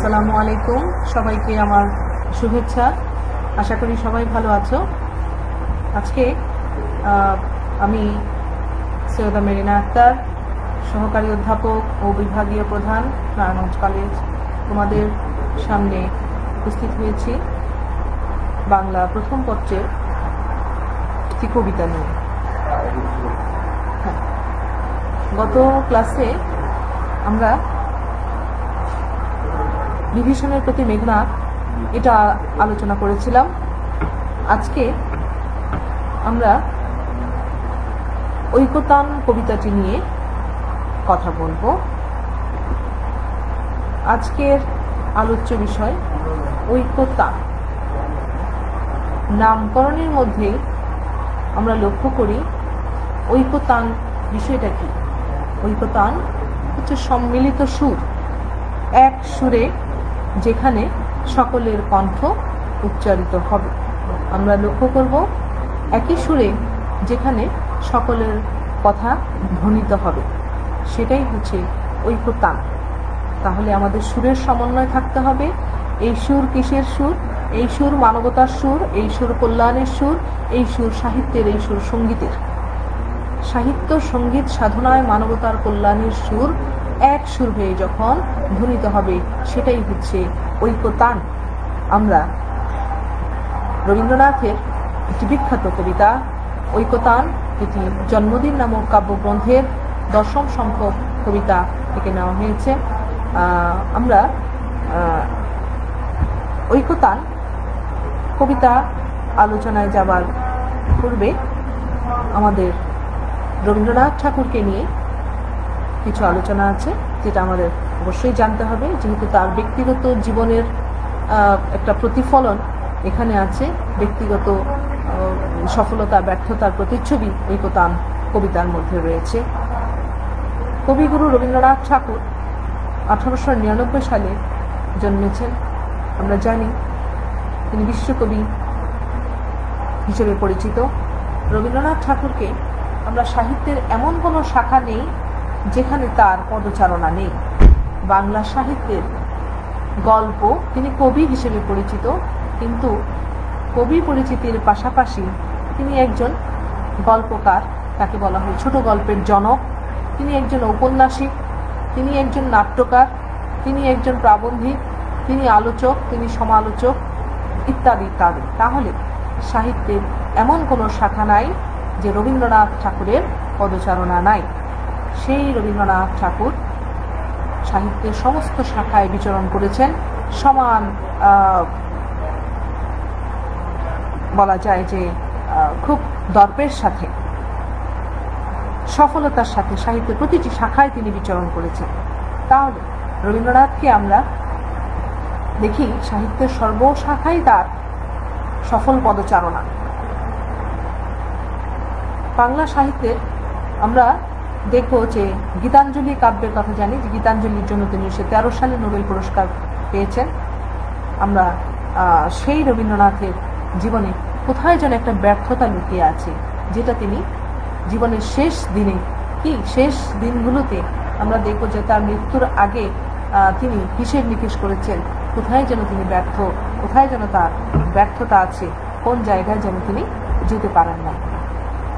আসসালামু আলাইকুম, সবাইকে আমার শুভেচ্ছা। আশা করি সবাই ভালো আছো। আজকে আমি সৈয়দা মেরিনা আক্তার, সহকারী অধ্যাপক ও বিভাগীয় প্রধান, নারায়ণগঞ্জ কলেজ, তোমাদের সামনে উপস্থিত হয়েছি বাংলা প্রথম পত্রের একটি কবিতা নিয়ে। গত ক্লাসে আমরা বিভীষণের প্রতি মেঘনাদ এটা আলোচনা করেছিলাম। আজকে আমরা ঐকতান কবিতাটি নিয়ে কথা বলবো। আজকের আলোচ্য বিষয় ঐকতান। নামকরণের মধ্যে আমরা লক্ষ্য করি ঐকতান বিষয়টা কি। ঐকতান হচ্ছে সম্মিলিত সুর, এক সুরে যেখানে সকলের কণ্ঠ উচ্চারিত হবে। আমরা লক্ষ্য করব একই সুরে যেখানে সকলের কথা ধ্বনিত হবে, সেটাই হচ্ছে ঐকতান। তাহলে আমাদের সুরের সমন্বয় থাকতে হবে। এই সুর কিসের সুর? এই সুর মানবতার সুর, এই সুর কল্যাণের সুর, এই সুর সাহিত্যের, এই সুর সঙ্গীতের। সাহিত্য সঙ্গীত সাধনায় মানবতার কল্যাণের সুর এক সুর হয়ে যখন ধ্বনিত হবে, সেটাই হচ্ছে ঐকতান। আমরা রবীন্দ্রনাথের একটি বিখ্যাত কবিতা ঐকতান, এটি জন্মদিন নামক কাব্যগ্রন্থের 10ম সংখ্যক কবিতা থেকে নেওয়া হয়েছে। আমরা ঐকতান কবিতা আলোচনায় যাবার পূর্বে আমাদের রবীন্দ্রনাথ ঠাকুরকে নিয়ে কিছু আলোচনা আছে, যেটা আমাদের অবশ্যই জানতে হবে, যেহেতু তার ব্যক্তিগত জীবনের একটা প্রতিফলন এখানে আছে। ব্যক্তিগত সফলতা ব্যর্থতার প্রতিচ্ছবি ঐকতান কবিতার মধ্যে রয়েছে। কবিগুরু রবীন্দ্রনাথ ঠাকুর 1899 সালে জন্মেছেন। আমরা জানি তিনি বিশ্বকবি হিসেবে পরিচিত। রবীন্দ্রনাথ ঠাকুরকে আমরা সাহিত্যের এমন কোনো শাখা নেই যেখানে তার পদচারণা নেই। বাংলা সাহিত্যের গল্প, তিনি কবি হিসেবে পরিচিত, কিন্তু কবি পরিচিতির পাশাপাশি তিনি একজন গল্পকার, তাকে বলা হয় ছোট গল্পের জনক। তিনি একজন ঔপন্যাসিক, তিনি একজন নাট্যকার, তিনি একজন প্রাবন্ধিক, তিনি আলোচক, তিনি সমালোচক, ইত্যাদি ইত্যাদি। তাহলে সাহিত্যের এমন কোনো শাখা নাই যে রবীন্দ্রনাথ ঠাকুরের পদচারণা নাই। সেই রবীন্দ্রনাথ ঠাকুর সাহিত্যের সমস্ত শাখায় বিচরণ করেছেন। সমান বলা যায় যে খুব দর্পের সাথে, সফলতার সাথে সাহিত্যের প্রতিটি শাখায় তিনি বিচরণ করেছেন। তাহলে রবীন্দ্রনাথকে আমরা দেখি সাহিত্যের সর্বশাখায় তার সফল পদচারণা। বাংলা সাহিত্যের আমরা দেখব যে গীতাঞ্জলি কাব্যের কথা জানি, যে গীতাঞ্জলির জন্য তিনি 1913 সালে নোবেল পুরস্কার পেয়েছেন। আমরা সেই রবীন্দ্রনাথের জীবনে কোথায় যেন একটা ব্যর্থতা লুকিয়ে আছে, যেটা তিনি জীবনের শেষ দিনে, শেষ দিনগুলোতে আমরা দেখব যে তার মৃত্যুর আগে তিনি হিসেব নিকেশ করেছেন কোথায় যেন তিনি ব্যর্থ, কোথায় যেন তার ব্যর্থতা আছে, কোন জায়গায় যেন তিনি যেতে পারেন না।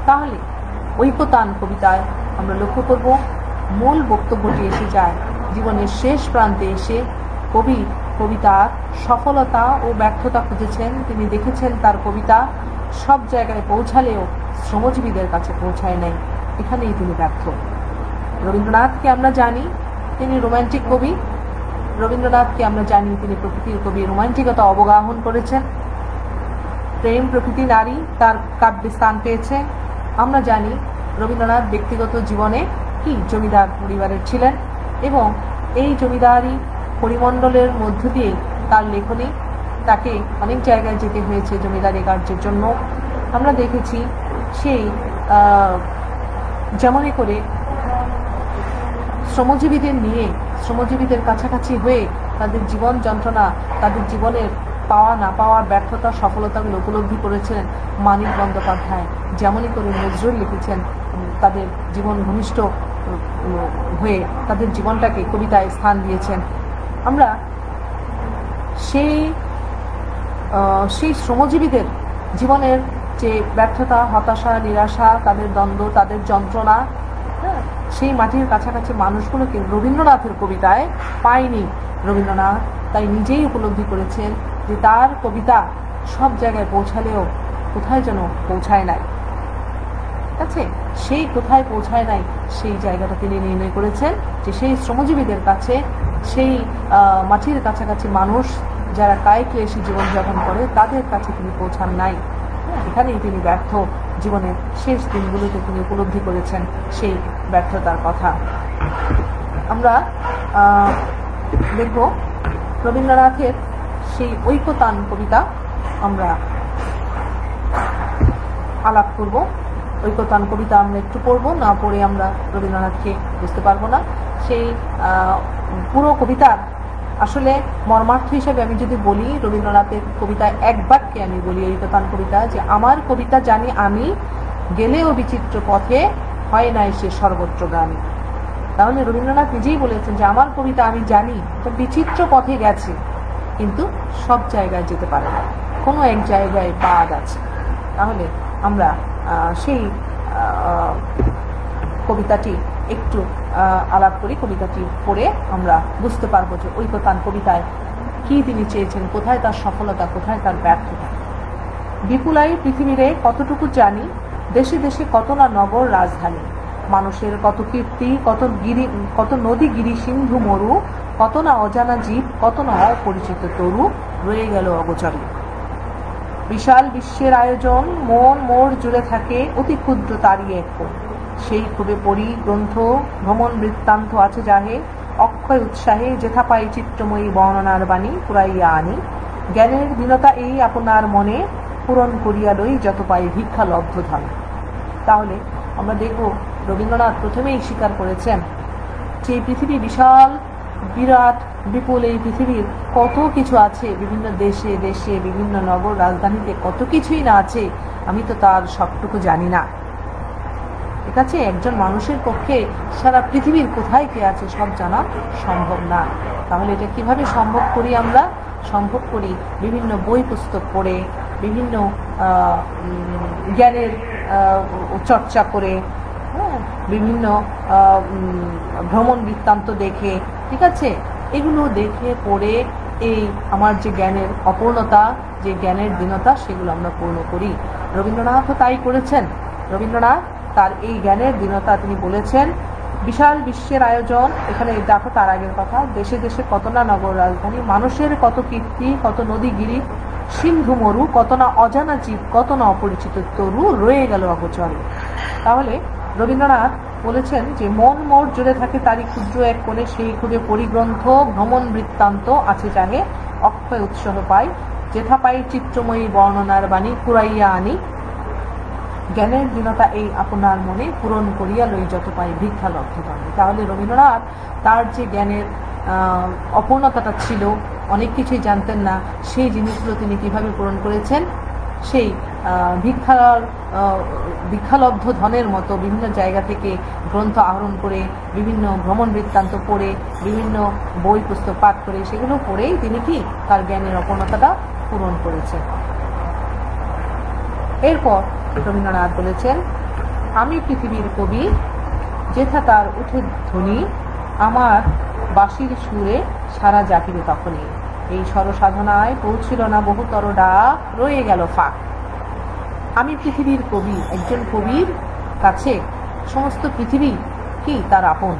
তাহলে ঐকতান কবিতায় আমরা লক্ষ্য করব মূল বক্তব্যটি এসে যায় জীবনের শেষ প্রান্তে এসে কবি কবিতার সফলতা ও ব্যর্থতা খুঁজেছেন। তিনি দেখেছেন তার কবিতা সব জায়গায় পৌঁছালেও শ্রমজীবীদের কাছে পৌঁছায় নাই, এখানেই তিনি ব্যর্থ। রবীন্দ্রনাথকে আমরা জানি তিনি রোমান্টিক কবি। রবীন্দ্রনাথকে আমরা জানি তিনি প্রকৃতির কবি, রোমান্টিকতা অবগাহন করেছেন। প্রেম, প্রকৃতি, নারী তার কাব্যে স্থান পেয়েছে। আমরা জানি রবীন্দ্রনাথ ব্যক্তিগত জীবনে জমিদার পরিবারের ছিলেন, এবং এই জমিদারি পরিমণ্ডলের মধ্য দিয়ে তার লেখনী, তাকে অনেক জায়গায় যেতে হয়েছে জমিদারি কার্যের জন্য। আমরা দেখেছি সেই যেমনই করে শ্রমজীবীদের নিয়ে, শ্রমজীবীদের কাছাকাছি হয়ে তাদের জীবন যন্ত্রণা, তাদের জীবনের পাওয়া না পাওয়ার ব্যর্থতা সফলতাগুলো উপলব্ধি করেছিলেন মানিক বন্দ্যোপাধ্যায়। যেমনই করে নজরুল লিখেছেন তাদের জীবন ঘনিষ্ঠ হয়ে তাদের জীবনটাকে কবিতায় স্থান দিয়েছেন। আমরা সেই শ্রমজীবীদের জীবনের যে ব্যর্থতা, হতাশা, নিরাশা, তাদের দ্বন্দ্ব, তাদের যন্ত্রণা, হ্যাঁ, সেই মাটির কাছাকাছি মানুষগুলোকে রবীন্দ্রনাথের কবিতায় পায়নি। রবীন্দ্রনাথ তাই নিজেই উপলব্ধি করেছেন যে তার কবিতা সব জায়গায় পৌঁছালেও কোথায় যেন পৌঁছায় নাই। ঠিক আছে, সেই কোথায় পৌঁছায় নাই সেই জায়গাটা তিনি নির্ণয় করেছেন যে সেই শ্রমজীবীদের কাছে, সেই মাটির কাছাকাছি মানুষ যারা কায়িক ক্লেশী জীবনযাপন করে তাদের কাছে তিনি পৌঁছান নাই। এখানেই তিনি ব্যর্থ, জীবনের শেষ দিনগুলোতে তিনি উপলব্ধি করেছেন সেই ব্যর্থতার কথা। আমরা দেখব রবীন্দ্রনাথের সেই ঐকতান কবিতা আমরা আলাপ করব। ঐকতান কবিতা আমরা একটু পড়ব, না পড়ে আমরা রবীন্দ্রনাথকে বুঝতে পারবো না। সেই পুরো কবিতার আসলে মর্মার্থ হিসেবে আমি যদি বলি, রবীন্দ্রনাথের কবিতায় এক বাক্যে আমি বলি ঐকতান কবিতা যে আমার কবিতা জানি আমি, গেলেও বিচিত্র পথে হয় নাই সে সর্বত্র গানী। তাহলে রবীন্দ্রনাথ নিজেই বলেছেন যে আমার কবিতা আমি জানি, তো বিচিত্র পথে গেছে কিন্তু সব জায়গায় যেতে পারে না, কোনো এক জায়গায় বাদ আছে। তাহলে আমরা সেই কবিতাটি একটু আলাপ করি। কবিতাটি পড়ে আমরা বুঝতে পারবো যে ঐকতান কবিতায় কি তিনি চেয়েছেন, কোথায় তার সফলতা, কোথায় তার ব্যর্থতা। বিপুলাই পৃথিবীরে কতটুকু জানি, দেশে দেশে কত না নগর রাজধানী, মানুষের কত কীর্তি, কত নদী গিরি সিন্ধু মরু, কত না অজানা জীব, কত না অপরিচিত তরু, রয়ে গেল অগোচরে। বিশাল বিশ্বের আয়োজন, মন মোর জুড়ে থাকে অতি ক্ষুদ্র তারই এক কোণ, সেই খুবে পড়ি গ্রন্থ, ভ্রমণ বৃত্তান্ত আছে যাহে, অক্ষয় উৎসাহে যেথা পাই চিত্রময়ী বর্ণনার বাণী পুরাইয়া আনি, জ্ঞানের দীনতা এই আপনার মনে, পূরণ করিয়া লই যত পাই ভিক্ষা লব্ধ ধন। তাহলে আমরা দেখব রবীন্দ্রনাথ প্রথমেই স্বীকার করেছেন যে এই পৃথিবী বিশাল, বিরাট, বিপুল, এই পৃথিবীর কত কিছু আছে, বিভিন্ন দেশে দেশে বিভিন্ন নগর রাজধানীতে কত কিছুই না আছে, আমি তো তার সবটুকু জানি না। ঠিক আছে, একজন মানুষের পক্ষে সারা পৃথিবীর কোথায় কে আছে সব জানা সম্ভব না। তাহলে এটা কিভাবে সম্ভব করি? আমরা সম্ভব করি বিভিন্ন বই পুস্তক পড়ে, বিভিন্ন জ্ঞানের চর্চা করে, বিভিন্ন ভ্রমণ বৃত্তান্ত দেখে, ঠিক আছে, এগুলো দেখে পড়ে এই আমার যে জ্ঞানের অপূর্ণতা, যে জ্ঞানের দীনতা, সেগুলো আমরা পূর্ণ করি। রবীন্দ্রনাথও তাই করেছেন। রবীন্দ্রনাথ তার এই জ্ঞানের দীনতা তিনি বলেছেন বিশাল বিশ্বের আয়োজন, এখানে দেখো তার আগের কথা, দেশে দেশে কত না নগর রাজধানী, মানুষের কত কীর্তি, কত নদী গিরি সিন্ধু মরু, কত না অজানা জীব, কত না অপরিচিত তরু, রয়ে গেল অগোচরে। তাহলে রবীন্দ্রনাথ বলেছেন যে মন মোর জুড়ে থাকে তারই ক্ষুদ্র এক কোণে, সেই খুঁজে পরিগ্রন্থ ভ্রমণ বৃত্তান্ত আছে যাহে, অক্ষয় উৎসাহ পাই যেথা পাই চিত্রময়ী বর্ণনার বাণী পুরাইয়া আনি, জ্ঞানের দীনতা এই আপনার মনে, পূরণ করিয়া লই যত পাই ভিক্ষা লব্ধ ধন। তাহলে রবীন্দ্রনাথ তার যে জ্ঞানের অপূর্ণতাটা ছিল, অনেক কিছুই জানতেন না, সেই জিনিসগুলো তিনি কিভাবে পূরণ করেছেন? সেই ভিক্ষালব্ধ ধনের মতো বিভিন্ন জায়গা থেকে গ্রন্থ আহরণ করে, বিভিন্ন ভ্রমণ বৃত্তান্ত পড়ে, বিভিন্ন বই পুস্তক পাঠ করে, সেগুলো পড়েই তিনি কি তার জ্ঞানের অপূর্ণতাটা পূরণ করেছেন। এরপর রবীন্দ্রনাথ বলেছেন আমি পৃথিবীর কবি, যেথা তার উঠে ধ্বনি, আমার বাঁশির সুরে সারা জাতিরে তখনই, এই সরসাধনায় পৌঁছিল না বহুতর ডাক, রয়ে গেল ফাঁক। আমি পৃথিবীর কবি, একজন কবির কাছে সমস্ত পৃথিবী কি তার আপন।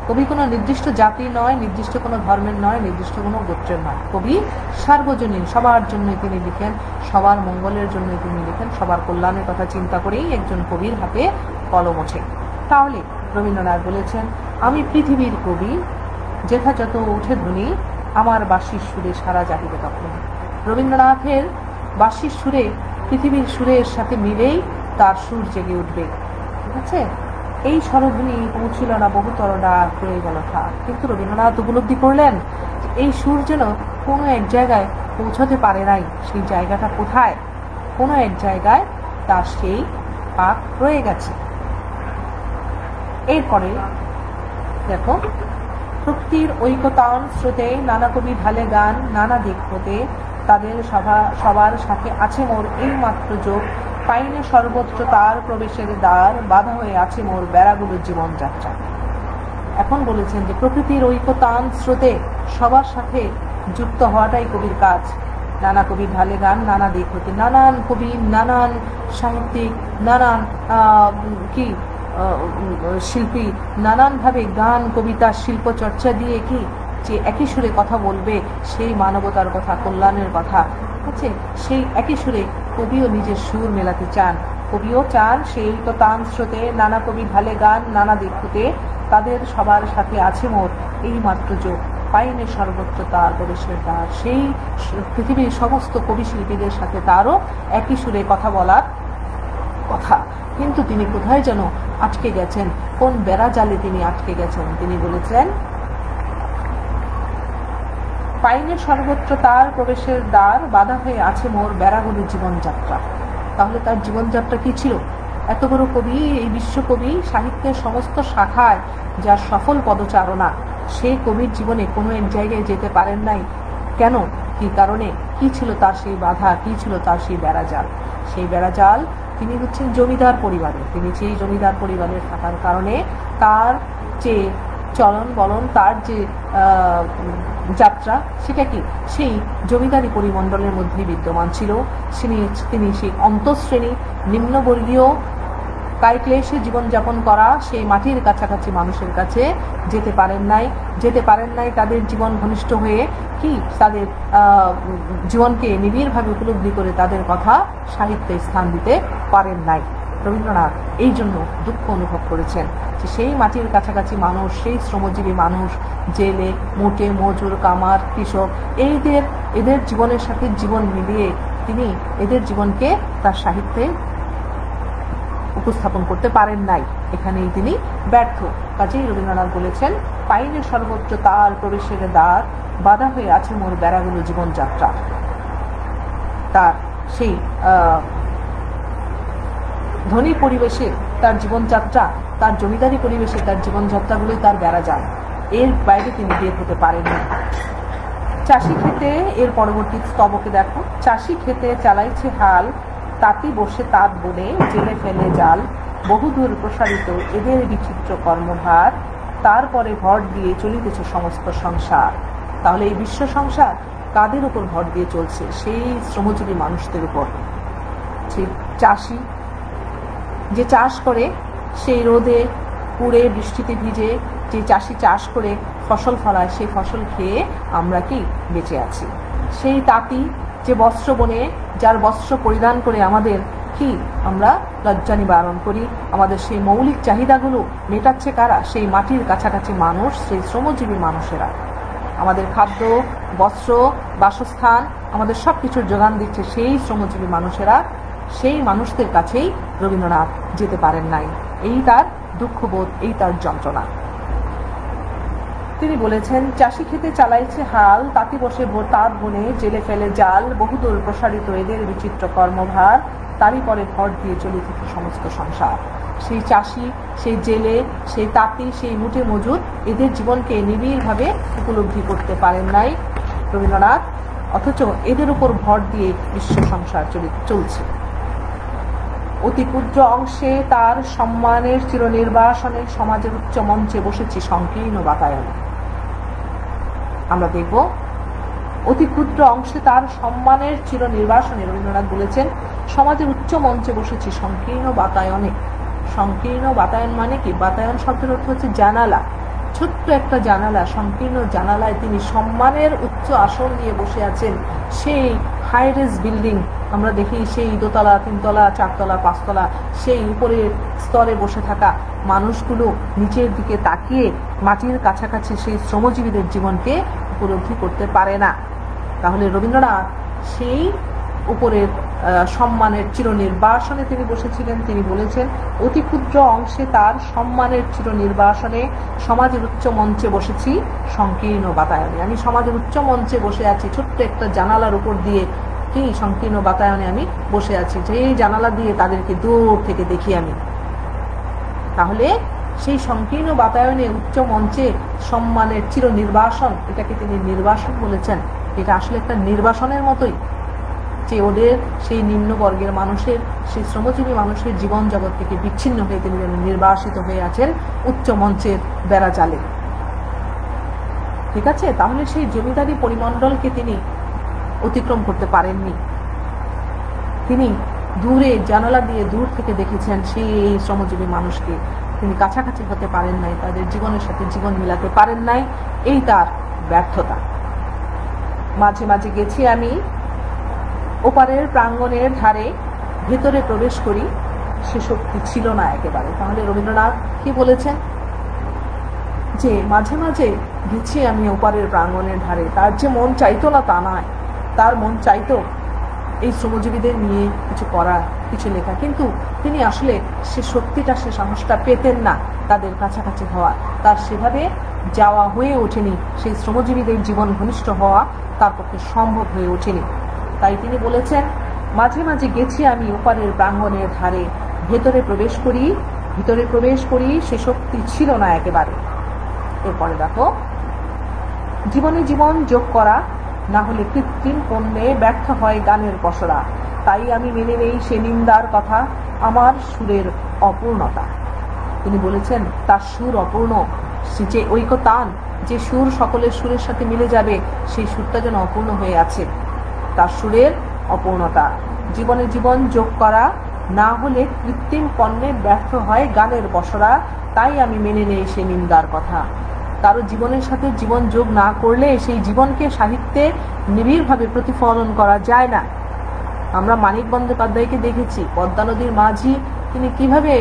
কবি কোনো নির্দিষ্ট জাতির নয়, নির্দিষ্ট কোনো ধর্মের নয়, নির্দিষ্ট কোনো গোত্রের নয়। কবি সার্বজনীন, সবার জন্যই তিনি লিখেন, সবার মঙ্গলের জন্যই তিনি লিখেন, সবার কল্যাণের কথা চিন্তা করেই একজন কবির হাতে কলম ওঠে। তাহলে রবীন্দ্রনাথ বলেছেন আমি পৃথিবীর কবি, যথাযথ উঠে ধ্বনি, আমার বাঁশির সুরে সারা জাতিতে তখন। রবীন্দ্রনাথের বাঁশির সুরে পৃথিবীর সুরের সাথে মিলেই তার সুর জেগে উঠবে। ঠিক আছে, এই স্বরধ্বনি পৌঁছিল না বহুতর ডাক, রয়ে গেল ফাঁক। কিন্তু রবীন্দ্রনাথ উপলব্ধি করলেন এই সুর যেন কোনো এক জায়গায় পৌঁছাতে পারে নাই। সেই জায়গাটা কোথায়? কোনো এক জায়গায় তার সেই ফাঁক রয়ে গেছে। এরপরে দেখো প্রকৃতির ঐকতান স্রোতে নানা কবি ঢালে গান নানা দিক হতে, তাদের সবার সাথে আছে মোর এই মাত্র যোগ, পাইনে সর্বোচ্চ তার প্রবেশের দ্বার, বাধা হয়ে আছে মোর বেড়াগুলোর জীবনযাত্রা। এখন বলেছেন যে প্রকৃতির ঐকতান স্রোতে সবার সাথে যুক্ত হওয়াটাই কবির কাজ। নানা কবি ঢালে গান নানা দিক হতে, নানান কবি, নানান সাহিত্যিক, নানান শিল্পী নানানভাবে গান, কবিতা, শিল্প চর্চা দিয়ে যে একই সুরে কথা বলবে, সেই মানবতার কথা, কল্যাণের কথা, আছে সেই একই সুরে কবিও নিজের সুর মেলাতে চান। কবিও চান সেই তো তান স্রোতে নানা কবি ঢালে গান নানা দিক হতে, তাদের সবার সাথে আছে মোর এই মাত্র যোগ, পাইনে সর্বোচ্চ তার প্রবেশের দ্বার। সেই পৃথিবীর সমস্ত কবি শিল্পীদের সাথে তারও একই সুরে কথা বলার কথা, কিন্তু তিনি কোথায় যেন আটকে গেছেন, কোন বেড়া জালে তিনি আটকে গেছেন। তিনি বলেছেন পাইনে সর্বোচ্চ তার প্রবেশের দ্বার, বাধা হয়ে আছে মোর বেড়াগুলোর জীবনযাত্রা। তাহলে তার জীবনযাত্রা কি ছিল? এত বড় কবি, এই বিশ্বকবি, সাহিত্যের সমস্ত শাখায় যার সফল পদচারণা, সেই কবির জীবনে কোনো এক জায়গায় যেতে পারেন নাই। কেন? কি কারণে? কি ছিল তার সেই বাধা? কি ছিল তার সেই বেড়াজাল? সেই বেড়াজাল, তিনি হচ্ছেন জমিদার পরিবারে। তিনি সেই জমিদার পরিবারে থাকার কারণে তার যে চলন বলন, তার যে যাত্রা, সেটা কি সেই জমিদারি পরিমণ্ডলের মধ্যেই বিদ্যমান ছিল। তিনি সেই অন্তঃশ্রেণী, নিম্নবর্গীয়, কায়ক্লেশে জীবনযাপন করা সেই মাটির কাছাকাছি মানুষের কাছে যেতে পারেন নাই। তাদের জীবন ঘনিষ্ঠ হয়ে তাদের জীবনকে নিবিড়ভাবে উপলব্ধি করে তাদের কথা সাহিত্যে স্থান দিতে পারেন নাই। রবীন্দ্রনাথ এই জন্য দুঃখ অনুভব করেছেন যে সেই মাটির কাছাকাছি মানুষ, সেই শ্রমজীবী মানুষ, জেলে, মোটে, মজুর, কামার, কৃষক, এদের জীবনের সাথে জীবন মিলিয়ে তিনি এদের জীবনকে তার সাহিত্যে উপস্থাপন করতে পারেন নাই। এখানেই তিনি ব্যর্থ। কাজেই রবীন্দ্রনাথ বলেছেন পাইনে সর্বোচ্চ তার প্রবেশের দ্বার, বাধা হয়ে আছে মোর বেড়াগুলো জীবনযাত্রা। তার সেই ধনী পরিবেশে তার জীবনযাত্রা, তার জমিদারি পরিবেশে তার জীবনযাত্রাগুলোই তার বেড়াজাল, এর বাইরে তিনি বের হতে পারেননি। চাষি খেতে, এর পরবর্তী স্তবকে দেখো, চাষি খেতে চালাইছে হাল, তাতি বসে তাঁত বনে জেলে ফেলে জাল, বহুদূর প্রসারিত এদের বিচিত্র কর্মভার, তারপরে ভর দিয়ে চলিতেছে সমস্ত সংসার। তাহলে এই বিশ্ব সংসার কাদের উপর ভর দিয়ে চলছে? সেই শ্রমজীবী মানুষদের উপর। চাষি যে চাষ করে, সেই রোদে পুড়ে বৃষ্টিতে ভিজে যে চাষি চাষ করে ফসল ফলায়, সেই ফসল খেয়ে আমরা বেঁচে আছি। সেই তাঁতি যে বস্ত্র বনে, যার বস্ত্র পরিধান করে আমাদের আমরা লজ্জা নিবারণ করি, আমাদের সেই মৌলিক চাহিদাগুলো মেটাচ্ছে কারা? সেই মাটির কাছাকাছি মানুষ, সেই শ্রমজীবী মানুষেরা। আমাদের খাদ্য, বস্ত্র, বাসস্থান, আমাদের সব কিছুর যোগান দিচ্ছে সেই শ্রমজীবী মানুষেরা। সেই মানুষদের কাছেই রবীন্দ্রনাথ যেতে পারেন নাই। এই তার দুঃখবোধ, এই তার যন্ত্রণা। তিনি বলেছেন চাষি খেতে চালাইছে হাল, তাঁতি বসে তাঁত বনে জেলে ফেলে জাল, বহুদূর প্রসারিত এদের বিচিত্র কর্মভার, তারই পরে ভর দিয়ে চলিতেছে সমস্ত সংসার। সেই চাষি, সেই জেলে, সেই তাঁতি, সেই মুঠে মজুর, এদের জীবনকে নিবিড়ভাবে উপলব্ধি করতে পারেন নাই রবীন্দ্রনাথ, অথচ এদের উপর ভর দিয়ে বিশ্ব সংসার চলছে। অতি ক্ষুদ্র অংশে তার সম্মানের চিরনির্বাসনে সমাজের উচ্চ মঞ্চে বসেছি সংকীর্ণ বাতায়নে। আমরা দেখব অতি ক্ষুদ্র অংশে তার সম্মানের চিরনির্বাসনে, রবীন্দ্রনাথ বলেছেন সমাজের উচ্চ মঞ্চে বসেছি সংকীর্ণ বাতায়নে। সংকীর্ণ বাতায়ন মানে কি? বাতায়ন শব্দের অর্থ হচ্ছে জানালা, ছোট্ট একটা জানালা। সংকীর্ণ জানালায় তিনি সম্মানের উচ্চ আসন নিয়ে বসে আছেন। সেই হাইরেজ বিল্ডিং আমরা দেখি, সেই দোতলা, তিনতলা, চারতলা, পাঁচতলা, সেই উপরের স্তরে বসে থাকা মানুষগুলো নিচের দিকে তাকিয়ে মাটির কাছাকাছি সেই শ্রমজীবীদের জীবনকে উপলব্ধি করতে পারে না। তাহলে রবীন্দ্রনাথ সেই উপরের সম্মানের চিরনির্বাসনে তিনি বসেছিলেন। তিনি বলেছেন অতি ক্ষুদ্র অংশে তার সম্মানের চিরনির্বাসনে সমাজের উচ্চ মঞ্চে বসেছি সংকীর্ণ বাতায়নে। আমি সমাজের উচ্চ মঞ্চে বসে আছি, ছোট্ট একটা জানালার উপর দিয়ে সংকীর্ণ বাতায়নে আমি বসে আছি, যে জানালা দিয়ে তাদেরকে দূর থেকে দেখি আমি। তাহলে সেই সংকীর্ণ বাতায়নে, উচ্চ মঞ্চে সম্মানের চির নির্বাসন, এটাকে তিনি নির্বাসন বলেছেন। এটা আসলে একটা নির্বাসনের মতোই, যে ওদের সেই নিম্নবর্গের মানুষের, সেই শ্রমজীবী মানুষের জীবন জগৎ থেকে বিচ্ছিন্ন হয়ে তিনি যেন নির্বাসিত হয়ে আছেন উচ্চ মঞ্চের বেড়াজালে। ঠিক আছে, তাহলে সেই জমিদারি পরিমণ্ডলকে তিনি অতিক্রম করতে পারেননি। তিনি দূরে জানালা দিয়ে দূর থেকে দেখেছেন সেই শ্রমজীবী মানুষকে, তিনি কাছাকাছি হতে পারেন নাই, তাদের জীবনের সাথে জীবন মিলাতে পারেন নাই, এই তার ব্যর্থতা। মাঝে মাঝে গেছি আমি ওপারের প্রাঙ্গণের ধারে, ভেতরে প্রবেশ করি, সে শক্তি ছিল না একেবারে। তাহলে রবীন্দ্রনাথ কি বলেছেন, যে মাঝে মাঝে গেছি আমি ওপারের প্রাঙ্গণের ধারে। তার যে মন চাইতো না তা নয়, তার মন চাইতো এই শ্রমজীবীদের নিয়ে কিছু করা, কিছু লেখা, কিন্তু তিনি আসলে সে শক্তিটা, সে সাহসটা পেতেন না তাদের কাছাকাছি হওয়া। তার সেভাবে যাওয়া হয়ে ওঠেনি, সেই শ্রমজীবীদের জীবন ঘনিষ্ঠ হওয়া তার পক্ষে সম্ভব হয়ে ওঠেনি। তাই তিনি বলেছেন, মাঝে মাঝে গেছি আমি ওপারের প্রাঙ্গণের ধারে, ভিতরে প্রবেশ করি, সে শক্তি ছিল না একেবারে। এরপরে দেখো, জীবনে জীবন যোগ করা, না হলে কৃত্রিম পণ্যে ব্যর্থ হয় গানের পসরা। তাই আমি মেনে নেই সে নিন্দার কথা, আমার সুরের অপূর্ণতা। তিনি বলেছেন তার সুর অপূর্ণ, যে ঐকতান, যে সুর সকলের সুরের সাথে মিলে যাবে, সেই সুরটা যেন অপূর্ণ হয়ে আছে, তার সুরের অপূর্ণতা। জীবনে জীবন যোগ করা, না হলে কৃত্রিম পণ্যে ব্যর্থ হয় গানের পসরা। তাই আমি মেনে নেই সে নিন্দার কথা। কারো জীবনের সাথে জীবন যোগ না করলে সেই জীবনকে সাহিত্যে নিবিড়ভাবে প্রতিফলন করা যায় না। আমরা মানিক বন্দ্যোপাধ্যায়কে দেখেছি, পদ্মা নদীর মাঝি, তিনি কিভাবে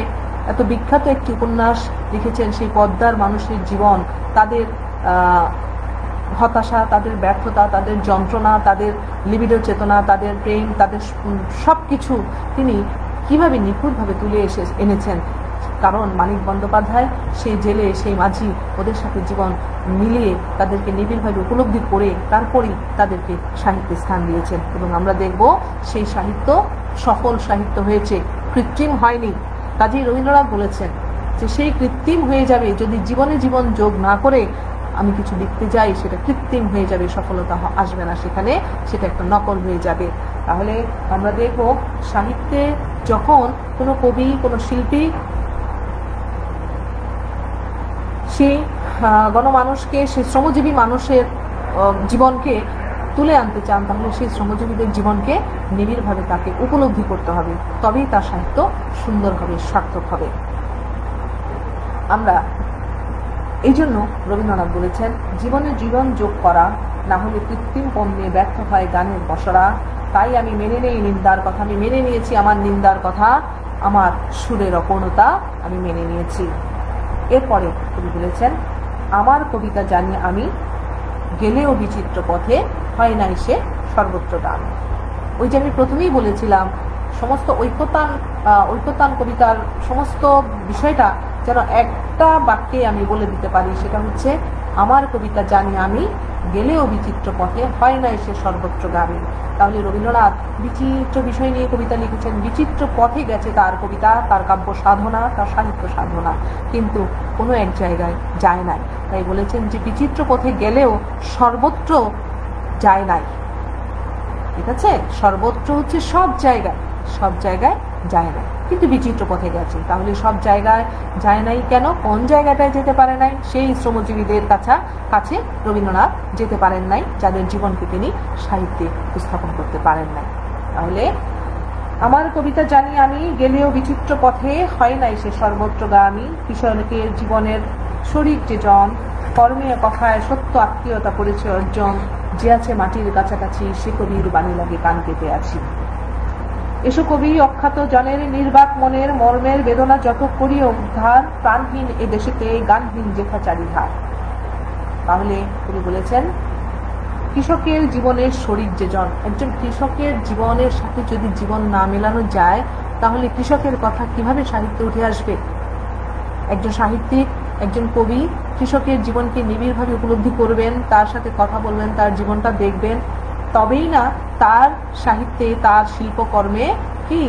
এত বিখ্যাত একটি উপন্যাস লিখেছেন। সেই পদ্মার মানুষের জীবন, তাদের হতাশা, তাদের ব্যর্থতা, তাদের যন্ত্রণা, তাদের লিবিডো চেতনা, তাদের প্রেম, তাদের সবকিছু তিনি কিভাবে নিখুঁতভাবে তুলে এনেছেন। কারণ মানিক বন্দ্যোপাধ্যায় সেই জেলে, সেই মাঝি, ওদের সাথে জীবন মিলিয়ে তাদেরকে নিবিড়ভাবে উপলব্ধি করে তারপরেই তাদেরকে সাহিত্যে স্থান দিয়েছেন। এবং আমরা দেখব সেই সাহিত্য সফল সাহিত্য হয়েছে, কৃত্রিম হয়নি। কাজেই রবীন্দ্রনাথ বলেছেন যে সেই কৃত্রিম হয়ে যাবে যদি জীবনে জীবন যোগ না করে আমি কিছু লিখতে যাই, সেটা কৃত্রিম হয়ে যাবে, সফলতা আসবে না সেখানে, সেটা একটা নকল হয়ে যাবে। তাহলে আমরা দেখব সাহিত্যে যখন কোনো কবি, কোনো শিল্পী সেই গণমানুষকে, সেই শ্রমজীবী মানুষের জীবনকে তুলে আনতে চান, তাহলে সেই শ্রমজীবীদের জীবনকে নিবিড়ভাবে তাকে উপলব্ধি করতে হবে, তবেই তার সাহিত্য সুন্দর হবে, সার্থক হবে। আমরা এই জন্য রবীন্দ্রনাথ বলেছেন, জীবনে জীবন যোগ করা, না হলে কৃত্রিম পণ্যে ব্যর্থ হয় গানের পসরা। তাই আমি মেনে নেই নিন্দার কথা, আমি মেনে নিয়েছি আমার নিন্দার কথা, আমার সুরের অপূর্ণতা আমি মেনে নিয়েছি। এরপরে তিনি বলেছেন, আমার কবিতা জানি আমি, গেলেও বিচিত্র পথে, হয় নাই সে সর্বত্র দান। ওই যে আমি প্রথমেই বলেছিলাম, সমস্ত ঐকতান কবিতার সমস্ত বিষয়টা যেন একটা বাক্যে আমি বলে দিতে পারি, সেটা হচ্ছে, আমার কবিতা জানি আমি, গেলেও বিচিত্র পথে, হয় নাই সে সর্বত্র গামী। তাহলে রবীন্দ্রনাথ বিচিত্র বিষয় নিয়ে কবিতা লিখেছেন, বিচিত্র পথে গেছে তার কবিতা, তার কাব্য সাধনা, তার সাহিত্য সাধনা, কিন্তু কোনো এক জায়গায় যায় নাই। তাই বলেছেন যে বিচিত্র পথে গেলেও সর্বত্র যায় নাই। ঠিক আছে, সর্বত্র হচ্ছে সব জায়গায়, সব জায়গায় যায় নাই, কিন্তু বিচিত্র পথে গেছে। তাহলে সব জায়গায় যায় নাই কেন, কোন জায়গাটায় যেতে পারে নাই? সেই শ্রমজীবীদের কাছে রবীন্দ্রনাথ যেতে পারেন নাই, যাদের জীবনকে তিনি সাহিত্যে উপস্থাপন করতে পারেন নাই। তাহলে আমার কবিতা জানি আমি, গেলেও বিচিত্র পথে, হয় নাই সে সর্বত্র গামী। কিশোরকের জীবনের শরীর যে জন, কর্মে কথায় সত্য আত্মীয়তা করেছে অর্জন। যে আছে মাটির কাছাকাছি, সে কবির বাণী লাগে কান পেতে আছি। এসো কবি অখ্যাত জনের নির্বাক মনের, মর্মের বেদনা যত করিও উদ্ধার। প্রাণহীন এ দেশেতে গানহীন যেথা চারিধার। তাহলে তিনি বলেছেন, কৃষকের জীবনের শরীর যে জন, একজন কৃষকের জীবনের সাথে যদি জীবন না মেলানো যায়, তাহলে কৃষকের কথা কিভাবে সাহিত্যে উঠে আসবে? একজন সাহিত্যিক, একজন কবি কৃষকের জীবনকে নিবিড়ভাবে উপলব্ধি করবেন, তার সাথে কথা বলবেন, তার জীবনটা দেখবেন, তবেই না তার সাহিত্যে, তার শিল্পকর্মে কি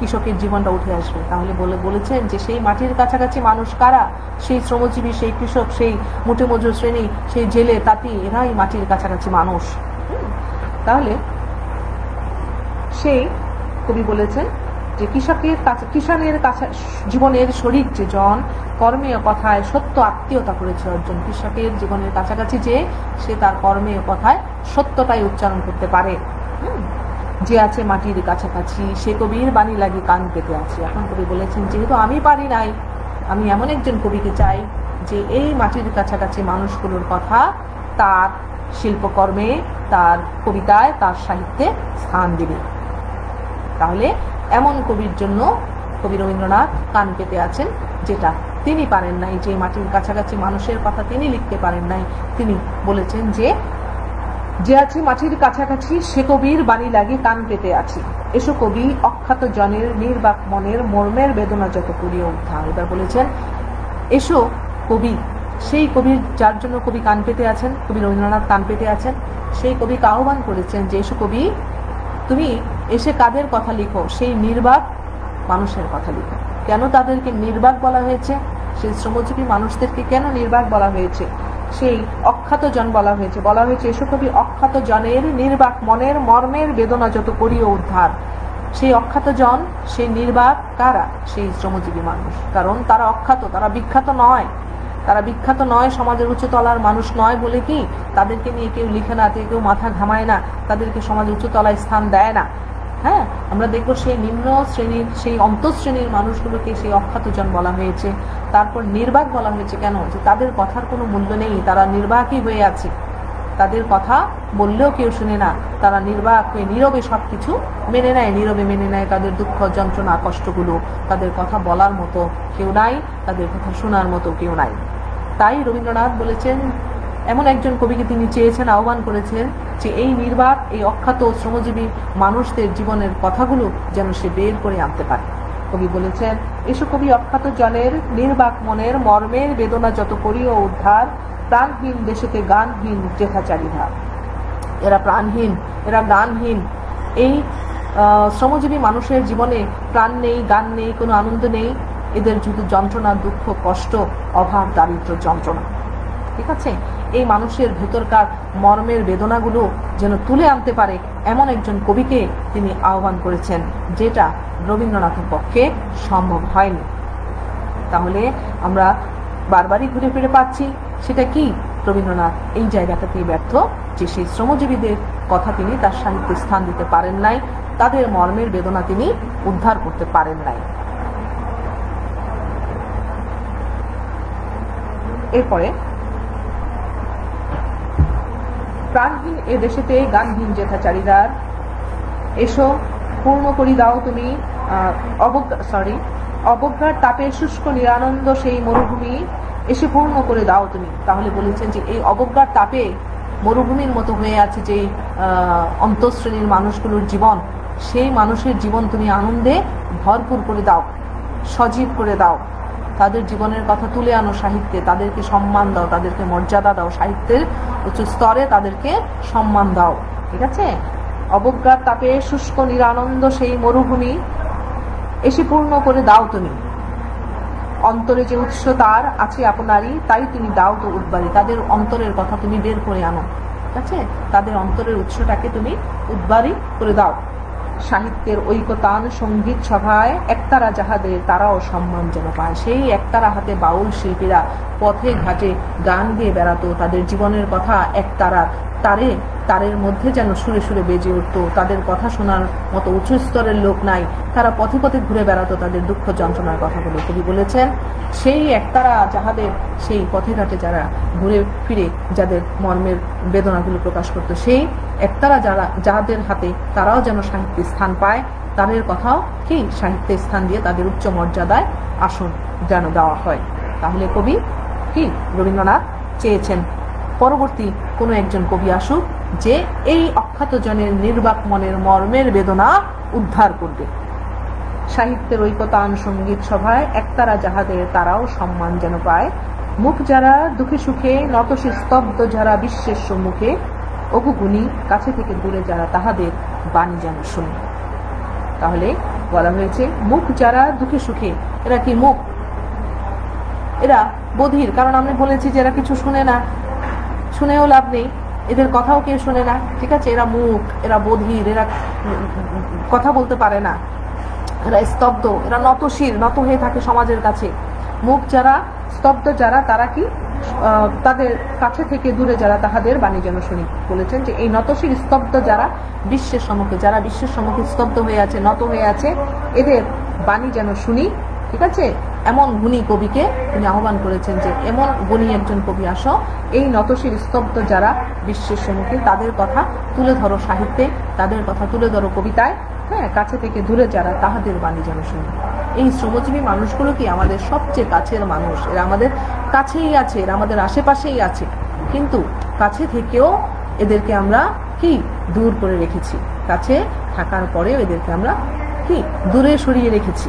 কৃষকের জীবনটা উঠে আসবে। তাহলে বলেছেন যে সেই মাটির কাছাকাছি মানুষ কারা? সেই শ্রমজীবী, সেই কৃষক, সেই মুঠে মজুর শ্রেণী, সেই জেলে তাঁতি, এরাই মাটির কাছাকাছি মানুষ। তাহলে সেই কবি বলেছেন যে কিষানের কাছে জীবনের শরীর যে জন কর্মে ও কথায় সত্য আত্মীয়তা করেছে অর্জন। কৃষকের জীবনের কাছাকাছি যে সে তার কর্মে ও কথায় সত্যটাই উচ্চারণ করতে পারে। যে আছে মাটির কাছাকাছি সে কবির বাণী লাগি কান পেতে আছে। এখন কবি বলেছেন যেহেতু আমি পারি নাই, আমি এমন একজন কবিকে চাই যে এই মাটির কাছাকাছি মানুষগুলোর কথা তার শিল্পকর্মে, তার কবিতায়, তার সাহিত্যে স্থান দিবে। তাহলে এমন কবির জন্য কবি রবীন্দ্রনাথ কান পেতে আছেন, যেটা তিনি পারেন নাই, যে মাটির কাছাকাছি মানুষের কথা তিনি লিখতে পারেন নাই। তিনি বলেছেন যে আছে মাটির কাছাকাছি সে কবির বাণী লাগে কান পেতে আছি। এসো কবি অখ্যাত জনের নির্বাক মনের মর্মের বেদনা যত করিয়া উদ্ধার। এবার বলেছেন এসো কবি, সেই কবির যার জন্য কবি কান পেতে আছেন, কবি রবীন্দ্রনাথ কান পেতে আছেন, সেই কবিকে আহ্বান করেছেন যে এসো কবি, তুমি এসে কাদের কথা লিখো? সেই নির্বাক মানুষের কথা লিখো। কেন তাদেরকে নির্বাক বলা হয়েছে? সেই শ্রমজীবী মানুষদেরকে কেন নির্বাক বলা হয়েছে? সেই অখ্যাত জন বলা হয়েছে এসো কবি অখ্যাত জনের নির্বাক মনের মর্মের বেদনা যত করিও উদ্ধার। সেই অখ্যাত জন, সেই নির্বাক কারা? সেই শ্রমজীবী মানুষ। কারণ তারা অখ্যাত, তারা বিখ্যাত নয়। তারা বিখ্যাত নয়, সমাজের উচ্চ তলার মানুষ নয় বলে কি তাদেরকে নিয়ে কেউ লিখে না, কেউ মাথা ঘামায় না, তাদেরকে সমাজের উচ্চ তলায় স্থান দেয় না। হ্যাঁ, আমরা দেখবো সেই নিম্ন শ্রেণীর, সেই অন্তঃশ্রেণীর মানুষগুলোকে সেই অখ্যাত জন বলা হয়েছে। তারপর নির্বাক বলা হয়েছে কেন? যে তাদের কথার কোনো মূল্য নেই, তারা নির্বাকই হয়ে আছে। তাদের কথা বললেও কেউ শুনে না, তারা নির্বাক হয়ে নীরবে সবকিছু মেনে নেয়, নীরবে মেনে নেয় তাদের দুঃখ যন্ত্রণা কষ্টগুলো। তাদের কথা বলার মতো কেউ নাই, তাদের কথা শোনার মতো কেউ নাই। তাই রবীন্দ্রনাথ বলেছেন, এমন একজন কবিকে তিনি চেয়েছেন, আহ্বান করেছেন যে এই নির্বাক, এই অখ্যাত শ্রমজীবী মানুষদের জীবনের কথাগুলো যেন সে বের করে আনতে পারে। কবি বলেছেন এসো কবি অখ্যাত জনের নির্বাক মনের মর্মের বেদনা যত করিও উদ্ধার। প্রাণহীন দেশেতে গানহীন যেথাচারী ভাব। এরা প্রাণহীন, এরা গানহীন। এই শ্রমজীবী মানুষের জীবনে প্রাণ নেই, গান নেই, কোনো আনন্দ নেই। এদের শুধু যন্ত্রণা, দুঃখ, কষ্ট, অভাব, দারিদ্র, যন্ত্রণা। ঠিক আছে, এই মানুষের ভেতরকার মর্মের বেদনাগুলো যেন তুলে আনতে পারে এমন একজন কবিকে তিনি আহ্বান করেছেন, যেটা রবীন্দ্রনাথের পক্ষে সম্ভব হয়নি। তাহলে আমরা বারবারই ঘুরে ফিরে পাচ্ছি সেটা কি? রবীন্দ্রনাথ এই জায়গাটাতেই ব্যর্থ, যে সেই শ্রমজীবীদের কথা তিনি তার সাহিত্যে স্থান দিতে পারেন নাই, তাদের মর্মের বেদনা তিনি উদ্ধার করতে পারেন নাই। এরপরে প্রাণহীন এ দেশেতে গানহীন যেথাচারীদার। এসো পূর্ণ করি দাও তুমি অবজ্ঞার তাপে শুষ্ক নিরানন্দ সেই মরুভূমি, এসে পূর্ণ করে দাও তুমি। তাহলে বলেছেন যে এই অবজ্ঞার তাপে মরুভূমির মতো হয়ে আছে যে অন্তঃশ্রেণীর মানুষগুলোর জীবন, সেই মানুষের জীবন তুমি আনন্দে ভরপুর করে দাও, সজীব করে দাও। তাদের জীবনের কথা তুলে আনো সাহিত্যে, তাদেরকে সম্মান দাও, তাদেরকে মর্যাদা দাও, সাহিত্যের উচ্চ স্তরে তাদেরকে সম্মান দাও। ঠিক আছে, অবজ্ঞার তাপে শুষ্ক নিরানন্দ সেই মরুভূমি, এসে পূর্ণ করে দাও তুমি। অন্তরে যে উৎস তার আছে আপনারই, তাই তুমি দাও তো উদ্বারী। তাদের অন্তরের কথা তুমি বের করে আনো। ঠিক আছে, তাদের অন্তরের উৎসটাকে তুমি উদ্বারী করে দাও। সাহিত্যের ঐকতান সঙ্গীত সভায় একতারা যাহাদের, তারাও সম্মান যেন পায়। সেই একতারা হাতে বাউল শিল্পীরা পথে ঘাটে গান গেয়ে বেড়াতো, তাদের জীবনের কথা একতারা তারের মধ্যে যেন সুরে সুরে বেজে উঠতো। তাদের কথা শোনার মতো উঁচু স্তরের লোক নাই, তারা পথে পথে ঘুরে বেড়াতো তাদের দুঃখ যন্ত্রণার কথাগুলো। কবি বলেছেন সেই একতারা যাহাদের, সেই পথে ঘাটে যারা ঘুরে ফিরে যাদের মর্মের বেদনাগুলো প্রকাশ করতো, সেই একতারা যাহাদের হাতে, তারাও যেন সাহিত্যে স্থান পায়। তাদের কথাও কি সাহিত্যে স্থান দিয়ে তাদের উচ্চ মর্যাদায় আসন যেন দেওয়া হয়। তাহলে কবি কি রবীন্দ্রনাথ চেয়েছেন পরবর্তী কোনো একজন কবি আসুক, যে এই অখ্যাত জনের নির্বাক মনের মর্মের বেদনা উদ্ধার করবে। সাহিত্যের ঐকতান সঙ্গীত সভায় একতারা যাহাদের, তারাও সম্মান যেন পায়। মুখ যারা দুঃখে সুখে নতশে স্তব্ধ, যারা বিশ্বের সম্মুখে অগুগুণী, কাছে থেকে দূরে যারা, তাহাদের বাণী যেন শুনে। তাহলে বলা হয়েছে মুখ যারা দুঃখে সুখে, এরা কি মুখ, এরা বধির, কারণ আমি বলেছি যে এরা কিছু শুনে না, শুনেও লাভ নেই, এদের কথাও কেউ শুনে না, ঠিক আছে, এরা মুখ, এরা বধির, এরা কথা বলতে পারে না, এরা স্তব্ধ, এরা নতশির, নত হয়ে থাকে সমাজের কাছে। মুখ যারা স্তব্ধ যারা, তারা কি তাদের কাছে থেকে দূরে যারা, তাহাদের বাণী যেন শুনি। বলেছেন যে এই নতশির স্তব্ধ যারা বিশ্বের সম্মুখে, যারা বিশ্বের সম্মুখে স্তব্ধ হয়ে আছে, নত হয়ে আছে, এদের বাণী যেন শুনি, ঠিক আছে। এমন গুণী কবিকে তিনি আহ্বান করেছেন যে এমন গুণী একজন কবি আসো, এই নতশির স্তব্ধ যারা বিশ্বের সম্মুখে, তাদের কথা তুলে ধরো সাহিত্যে, তাদের কথা তুলে ধরো কবিতায়, হ্যাঁ, কাছে থেকে দূরে যারা, তাহাদের বাণী যেন শুনি। এই শ্রমজীবী মানুষগুলো কি আমাদের সবচেয়ে কাছের মানুষ, এরা আমাদের কাছেই আছে, এরা আমাদের আশেপাশেই আছে, কিন্তু কাছে থেকেও এদেরকে আমরা কি দূর করে রেখেছি, কাছে থাকার পরেও এদেরকে আমরা কি দূরে সরিয়ে রেখেছি।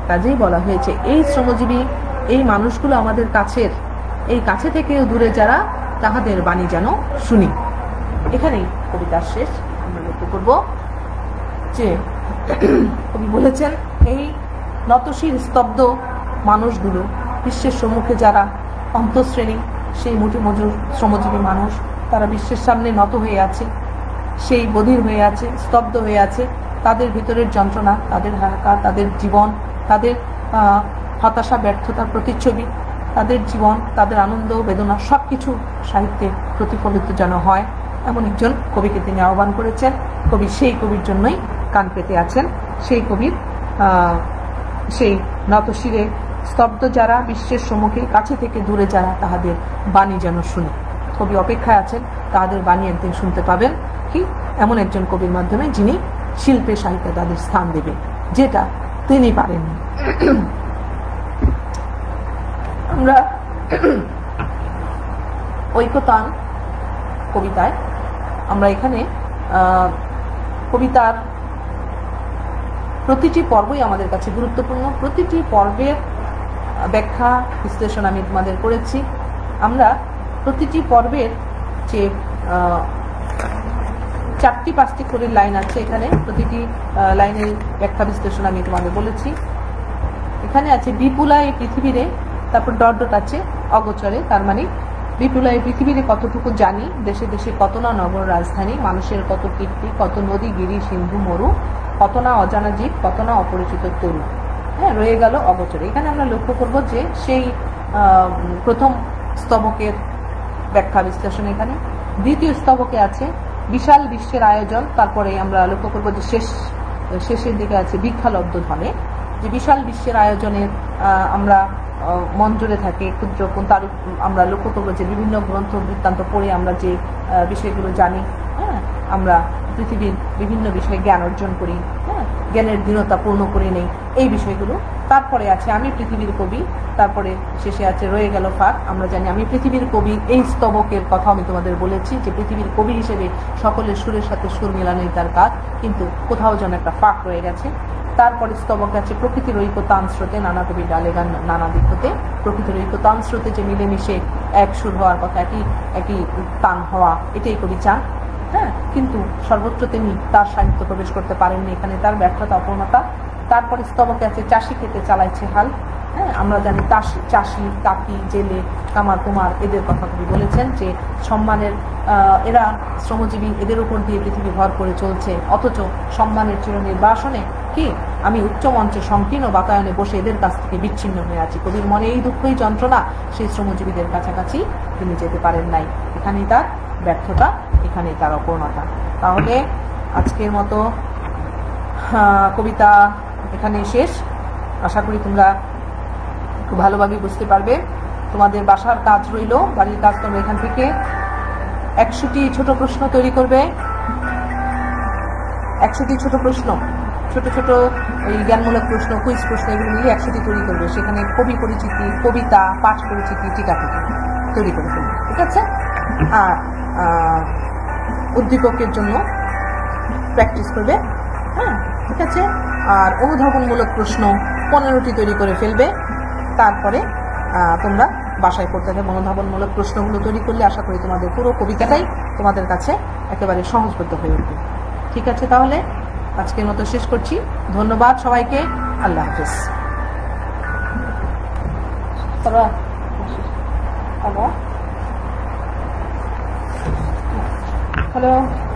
কাজেই বলা হয়েছে এই শ্রমজীবী এই মানুষগুলো আমাদের কাছের, এই কাছে থেকেও দূরে যারা, তাহাদের বাণী যেন শুনি। এখানেই কবিতার শেষ। আমরা লক্ষ্য করব যে কবি বলেছেন এই নতশির স্তব্ধ মানুষগুলো, বিশ্বের সম্মুখে যারা অন্তঃশ্রেণী, সেই মুঠি মজুর শ্রমজীবী মানুষ, তারা বিশ্বের সামনে নত হয়ে আছে, সেই বধির হয়ে আছে, স্তব্ধ হয়ে আছে, তাদের ভিতরের যন্ত্রণা, তাদের হাহাকার, তাদের জীবন, তাদের হতাশা, ব্যর্থতার প্রতিচ্ছবি, তাদের জীবন, তাদের আনন্দ, বেদনা, সব কিছু সাহিত্যে প্রতিফলিত যেন হয়, এমন একজন কবিকে তিনি আহ্বান করেছেন। কবি সেই কবির জন্যই কান পেতে আছেন, সেই কবির সেই নতশিরে স্তব্ধ যারা, বিশ্বের সম্মুখে, কাছে থেকে দূরে যারা, তাহাদের বাণী যেন শুনে। কবি অপেক্ষায় আছেন, তাদের বাণী একদিন শুনতে পাবেন, কি এমন একজন কবির মাধ্যমে যিনি শিল্পে সাহিত্যে তাদের স্থান দেবে, যেটা তিনি পারেননি। আমরা ঐকতান কবিতায়, আমরা এখানে কবিতার প্রতিটি পর্বই আমাদের কাছে গুরুত্বপূর্ণ, প্রতিটি পর্বের ব্যাখ্যা বিশ্লেষণ আমি তোমাদের করেছি। আমরা প্রতিটি পর্বের যে 4-5টি করে লাইন আছে, এখানে প্রতিটি লাইনের ব্যাখ্যা বিশ্লেষণ আমি তোমাদের বলেছি। এখানে আছে বিপুলা এই পৃথিবীরে, তারপর ডট ডট আছে অগোচরে, তার মানে বিপুলা এই পৃথিবীরে কতটুকু জানি, দেশে দেশে কত না নগর রাজধানী, মানুষের কত কীর্তি, কত নদী গিরি সিন্ধু মরু, কত না অজানা জীব, কত না অপরিচিত তরু, হ্যাঁ, রয়ে গেল অগোচরে। এখানে আমরা লক্ষ্য করব যে সেই প্রথম স্তবকের ব্যাখ্যা বিশ্লেষণ এখানে। দ্বিতীয় স্তবকে আছে বিশাল বিশ্বের আয়োজন, তারপরে আমরা লক্ষ্য করব যে শেষের দিকে আছে বিখ্যালব্ধ ধনে, যে বিশাল বিশ্বের আয়োজনের আমরা মন জুড়ে থাকে ক্ষুদ্র, তার আমরা লক্ষ্য করবো যে বিভিন্ন গ্রন্থ বৃত্তান্ত পড়ে আমরা যে বিষয়গুলো জানি, হ্যাঁ, আমরা পৃথিবীর বিভিন্ন বিষয়ে জ্ঞান অর্জন করি, হ্যাঁ, জ্ঞানের দীনতা পূর্ণ করে নেই, এই বিষয়গুলো। তারপরে আছে আমি পৃথিবীর কবি, তারপরে শেষে আছে রয়ে গেল ফাঁক। আমরা জানি আমি পৃথিবীর কবি, এই স্তবকের কথা আমি তোমাদের বলেছি যে পৃথিবীর কবি হিসেবে সকলের সুরের সাথে সুর মেলানোই তার কাজ, কিন্তু কোথাও যেন একটা ফাঁক রয়ে গেছে। তারপরে স্তবকে আছে প্রকৃতির ঐক্যতান স্রোতে, নানা কবি ডালে গান নানা দিক হতে, প্রকৃতির ঐক্যতান স্রোতে যে মিলেমিশে এক সুর হওয়ার কথা, একই তান হওয়া, এটাই কবি চান, হ্যাঁ, কিন্তু সর্বত্র তিনি তার সাহিত্য প্রবেশ করতে পারেননি, এখানে তার ব্যর্থতা, অপূর্ণতা। তারপরে স্তবকে আছে চাষি খেতে চালাইছে হাল, হ্যাঁ, আমরা জানি চাষি, কাকি, জেলে, কামার কুমার, এদের কথা কবি বলেছেন যে সম্মানের, এরা শ্রমজীবী, এদের উপর দিয়ে পৃথিবী ভর করে চলছে, অথচ সম্মানের চিরনির্বাসনে কি আমি উচ্চ মঞ্চে সংকীর্ণ বাতায়নে বসে এদের কাছ থেকে বিচ্ছিন্ন হয়ে আছি। কবির মনে এই দুঃখই যন্ত্রণা, সেই শ্রমজীবীদের কাছাকাছি তিনি যেতে পারেন নাই, এখানেই তার ব্যর্থতা, এখানেই তার অপূর্ণতা। তাহলে আজকের মতো কবিতা এখানেই শেষ। আশা করি তোমরা খুব ভালোভাবে বুঝতে পারবে। তোমাদের বাসার কাজ রইল, বাড়ির কাজ তোমরা এখান থেকে 100টি ছোট প্রশ্ন তৈরি করবে, 100টি ছোট প্রশ্ন, ছোট ছোট ওই জ্ঞানমূলক প্রশ্ন, কুইজ প্রশ্ন, এগুলো মিলিয়ে 100টি তৈরি করবে। সেখানে কবি পরিচিতি, কবিতা, পাঠ পরিচিতি, টিকা তৈরি করে ফেলবে, ঠিক আছে। আর উদ্দীপকের জন্য প্র্যাকটিস করবে, হ্যাঁ, ঠিক আছে। আর অনুধাবনমূলক প্রশ্ন 15টি তৈরি করে ফেলবে। তারপরে তোমরা বাসায় পড়তে হবে। অনুধাবনমূলক প্রশ্নগুলো তৈরি করলে আশা করি তোমাদের পুরো কবিতাটাই তোমাদের কাছে একেবারে সহজবোধ্য হয়ে উঠবে, ঠিক আছে। তাহলে আজকের মতো শেষ করছি। ধন্যবাদ সবাইকে। আল্লাহ হাফেজ। হ্যালো।